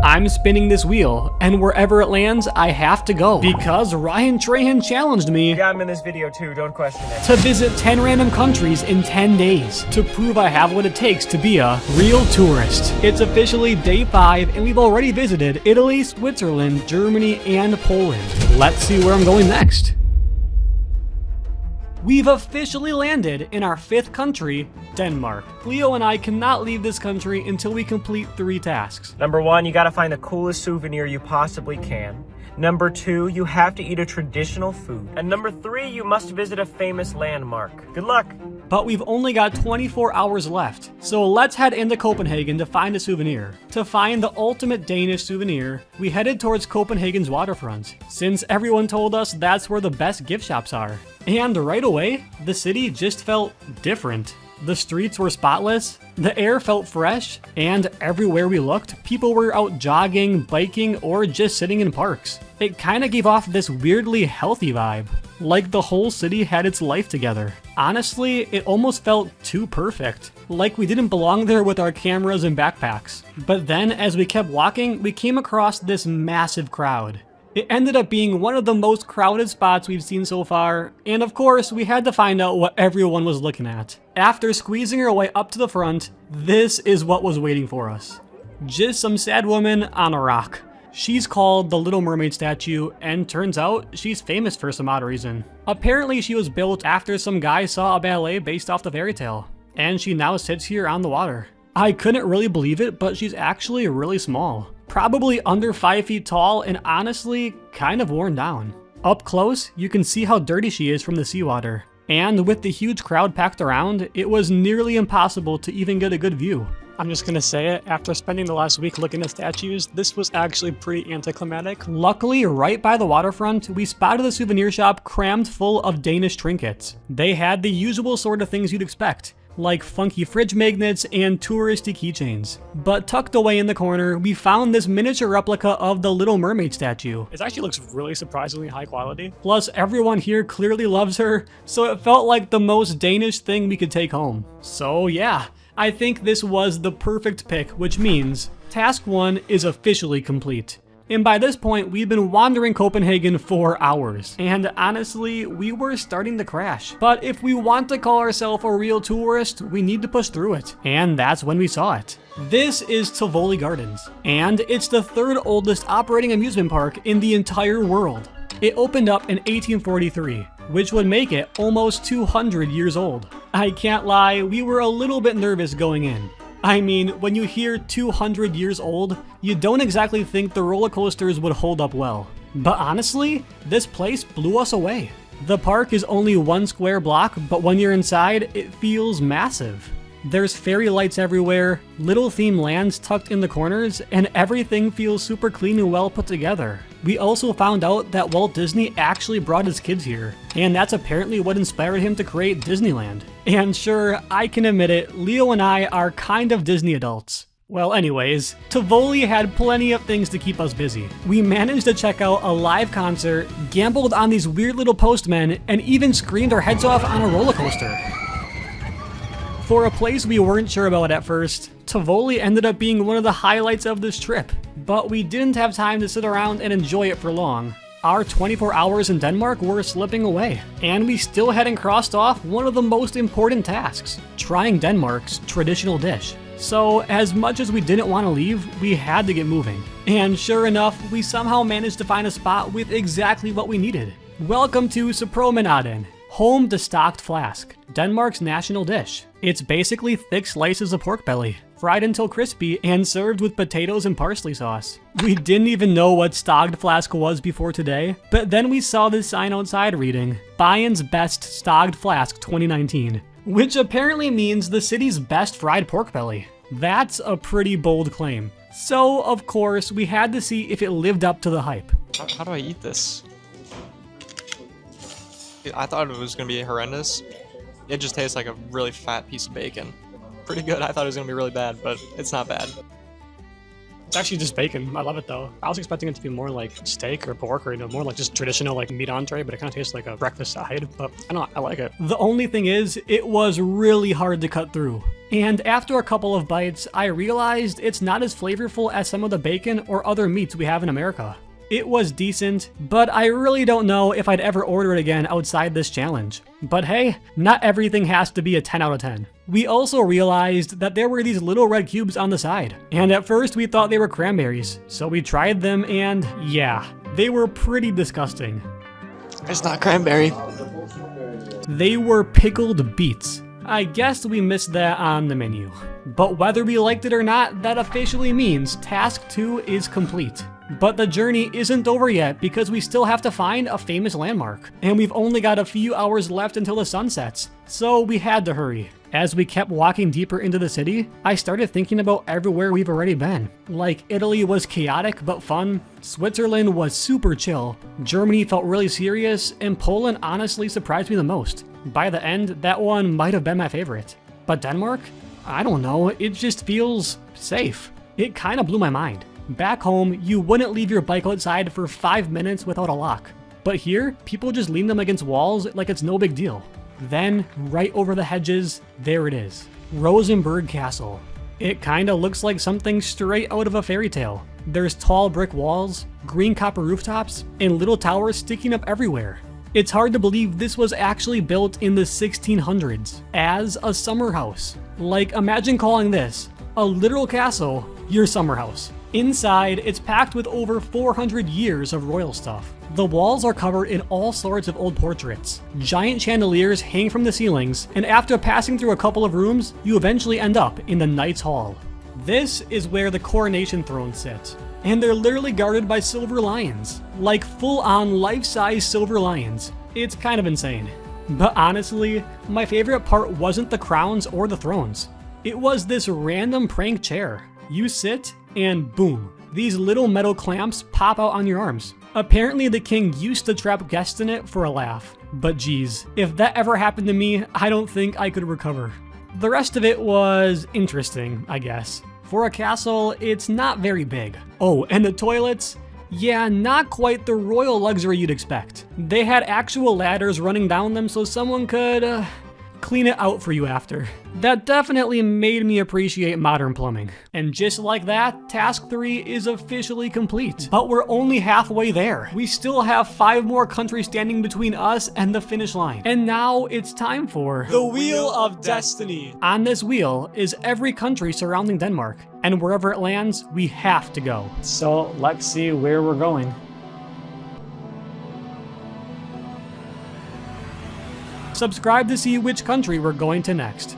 I'm spinning this wheel, and wherever it lands, I have to go. Because Ryan Trahan challenged me Yeah, I'm in this video too, don't question it. to visit 10 random countries in 10 days to prove I have what it takes to be a real tourist. It's officially day 5, and we've already visited Italy, Switzerland, Germany, and Poland. Let's see where I'm going next. We've officially landed in our 5th country, Denmark. Leo and I cannot leave this country until we complete 3 tasks. Number 1, you gotta find the coolest souvenir you possibly can. Number 2, you have to eat a traditional food. And number 3, you must visit a famous landmark. Good luck. But we've only got 24 hours left, so let's head into Copenhagen to find a souvenir. To find the ultimate Danish souvenir, we headed towards Copenhagen's waterfront, since everyone told us that's where the best gift shops are. And right away, the city just felt different. The streets were spotless, the air felt fresh, and everywhere we looked, people were out jogging, biking, or just sitting in parks. It kinda gave off this weirdly healthy vibe, like the whole city had its life together. Honestly, it almost felt too perfect, like we didn't belong there with our cameras and backpacks. But then, as we kept walking, we came across this massive crowd. It ended up being one of the most crowded spots we've seen so far, and of course, we had to find out what everyone was looking at. After squeezing our way up to the front, this is what was waiting for us. Just some sad woman on a rock. She's called the Little Mermaid statue, and turns out she's famous for some odd reason. Apparently she was built after some guy saw a ballet based off the fairy tale, and she now sits here on the water. I couldn't really believe it, but she's actually really small. Probably under 5 feet tall and honestly kind of worn down. Up close, you can see how dirty she is from the seawater. And with the huge crowd packed around, it was nearly impossible to even get a good view. I'm just gonna say it, after spending the last week looking at statues, this was actually pretty anticlimactic. Luckily, right by the waterfront, we spotted a souvenir shop crammed full of Danish trinkets. They had the usual sort of things you'd expect, like funky fridge magnets and touristy keychains. But tucked away in the corner, we found this miniature replica of the Little Mermaid statue. It actually looks really surprisingly high quality. Plus, everyone here clearly loves her, so it felt like the most Danish thing we could take home. So yeah, I think this was the perfect pick, which means task 1 is officially complete. And by this point, we've been wandering Copenhagen for hours. And honestly, we were starting to crash. But if we want to call ourselves a real tourist, we need to push through it. And that's when we saw it. This is Tivoli Gardens. And it's the 3rd oldest operating amusement park in the entire world. It opened up in 1843, which would make it almost 200 years old. I can't lie, we were a little bit nervous going in. I mean, when you hear 200 years old, you don't exactly think the roller coasters would hold up well. But honestly, this place blew us away. The park is only 1 square block, but when you're inside, it feels massive. There's fairy lights everywhere, little themed lands tucked in the corners, and everything feels super clean and well put together. We also found out that Walt Disney actually brought his kids here, and that's apparently what inspired him to create Disneyland. And sure, I can admit it, Leo and I are kind of Disney adults. Well anyways, Tivoli had plenty of things to keep us busy. We managed to check out a live concert, gambled on these weird little postmen, and even screamed our heads off on a roller coaster. For a place we weren't sure about at first, Tivoli ended up being one of the highlights of this trip. But we didn't have time to sit around and enjoy it for long. Our 24 hours in Denmark were slipping away, and we still hadn't crossed off one of the most important tasks, trying Denmark's traditional dish. So as much as we didn't want to leave, we had to get moving. And sure enough, we somehow managed to find a spot with exactly what we needed. Welcome to Spromenaden, home to stocked flask, Denmark's national dish. It's basically thick slices of pork belly, fried until crispy and served with potatoes and parsley sauce. We didn't even know what stocked flask was before today, but then we saw this sign outside reading, Bayern's Best Stocked Flask 2019, which apparently means the city's best fried pork belly. That's a pretty bold claim. So, of course, we had to see if it lived up to the hype. How do I eat this? I thought it was gonna be horrendous. It just tastes like a really fat piece of bacon. Pretty good. I thought it was gonna be really bad, but it's not bad. It's actually just bacon. I love it though. I was expecting it to be more like steak or pork or more like just traditional like meat entree, but it kind of tastes like a breakfast side. But I don't know, I like it. The only thing is, it was really hard to cut through. And after a couple of bites, I realized it's not as flavorful as some of the bacon or other meats we have in America. It was decent, but I really don't know if I'd ever order it again outside this challenge. But hey, not everything has to be a 10 out of 10. We also realized that there were these little red cubes on the side, and at first we thought they were cranberries, so we tried them and yeah, they were pretty disgusting. It's not cranberry. They were pickled beets. I guess we missed that on the menu. But whether we liked it or not, that officially means task 2 is complete. But the journey isn't over yet because we still have to find a famous landmark. And we've only got a few hours left until the sun sets, so we had to hurry. As we kept walking deeper into the city, I started thinking about everywhere we've already been. Like Italy was chaotic but fun, Switzerland was super chill, Germany felt really serious, and Poland honestly surprised me the most. By the end, that one might have been my favorite. But Denmark? I don't know, it just feels safe. It kind of blew my mind. Back home, you wouldn't leave your bike outside for 5 minutes without a lock. But here, people just lean them against walls like it's no big deal. Then, right over the hedges, there it is. Rosenborg Castle. It kinda looks like something straight out of a fairy tale. There's tall brick walls, green copper rooftops, and little towers sticking up everywhere. It's hard to believe this was actually built in the 1600s as a summer house. Like, imagine calling this, a literal castle, your summer house. Inside, it's packed with over 400 years of royal stuff. The walls are covered in all sorts of old portraits. Giant chandeliers hang from the ceilings, and after passing through a couple of rooms, you eventually end up in the Knight's Hall. This is where the coronation thrones sit, and they're literally guarded by silver lions. Like full-on life-size silver lions. It's kind of insane. But honestly, my favorite part wasn't the crowns or the thrones. It was this random prank chair. You sit, and boom, these little metal clamps pop out on your arms. Apparently the king used to trap guests in it for a laugh. But geez, if that ever happened to me, I don't think I could recover. The rest of it was interesting, I guess. For a castle, it's not very big. Oh, and the toilets? Yeah, not quite the royal luxury you'd expect. They had actual ladders running down them so someone could, clean it out for you after. That definitely made me appreciate modern plumbing. And just like that, task 3 is officially complete. But we're only halfway there. We still have 5 more countries standing between us and the finish line. And now it's time for The Wheel of Destiny. On this wheel is every country surrounding Denmark. And wherever it lands, we have to go. So let's see where we're going. Subscribe to see which country we're going to next.